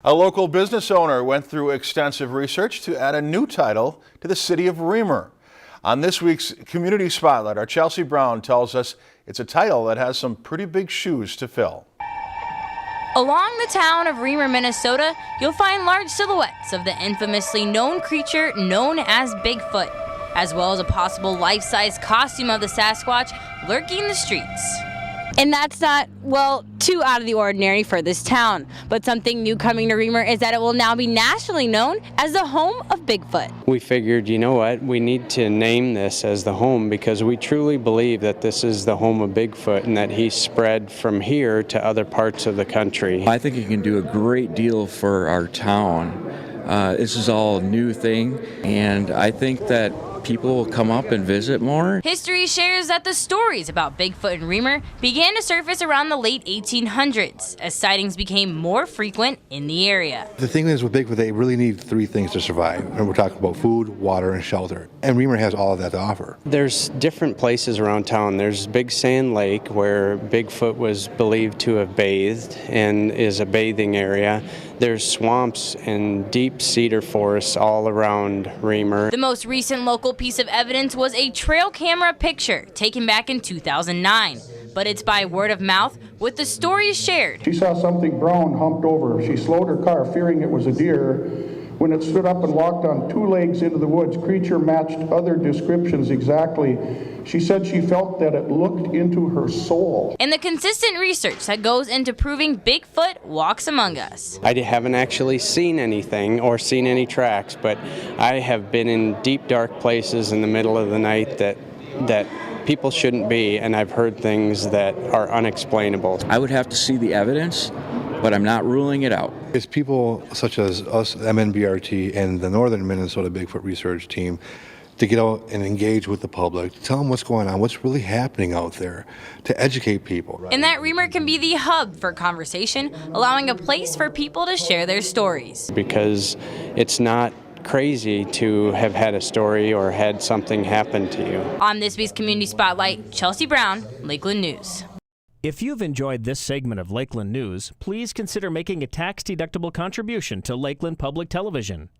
A local business owner went through extensive research to add a new title to the city of Reamer. On this week's Community Spotlight, our Chelsea Brown tells us it's a title that has some pretty big shoes to fill. Along the town of Reamer, Minnesota, you'll find large silhouettes of the infamously known creature known as Bigfoot, as well as a possible life-size costume of the Sasquatch lurking the streets. And that's not, well, too out of the ordinary for this town. But something new coming to Reamer is that it will now be nationally known as the home of Bigfoot. We figured, you know what, we need to name this as the home because we truly believe that this is the home of Bigfoot and that he's spread from here to other parts of the country. I think it can do a great deal for our town. This is all a new thing, and I think that people will come up and visit more. History shares that the stories about Bigfoot in Reamer began to surface around the late 1800s as sightings became more frequent in the area. The thing is with Bigfoot, they really need three things to survive. And we're talking about food, water, and shelter. And Reamer has all of that to offer. There's different places around town. There's Big Sand Lake where Bigfoot was believed to have bathed and is a bathing area. There's swamps and deep cedar forests all around Reamer. The most recent local piece of evidence was a trail camera picture taken back in 2009. But it's by word of mouth with the stories shared. She saw something brown humped over. She slowed her car, fearing it was a deer. When it stood up and walked on two legs into the woods, creature matched other descriptions exactly. She said she felt that it looked into her soul. And the consistent research that goes into proving Bigfoot walks among us. I haven't actually seen anything or seen any tracks, but I have been in deep, dark places in the middle of the night that people shouldn't be, and I've heard things that are unexplainable. I would have to see the evidence, but I'm not ruling it out. It's people such as us, MNBRT, and the Northern Minnesota Bigfoot Research Team to get out and engage with the public, to tell them what's going on, what's really happening out there, to educate people. And that Reamer can be the hub for conversation, allowing a place for people to share their stories. Because it's not crazy to have had a story or had something happen to you. On this week's Community Spotlight, Chelsea Brown, Lakeland News. If you've enjoyed this segment of Lakeland News, please consider making a tax-deductible contribution to Lakeland Public Television.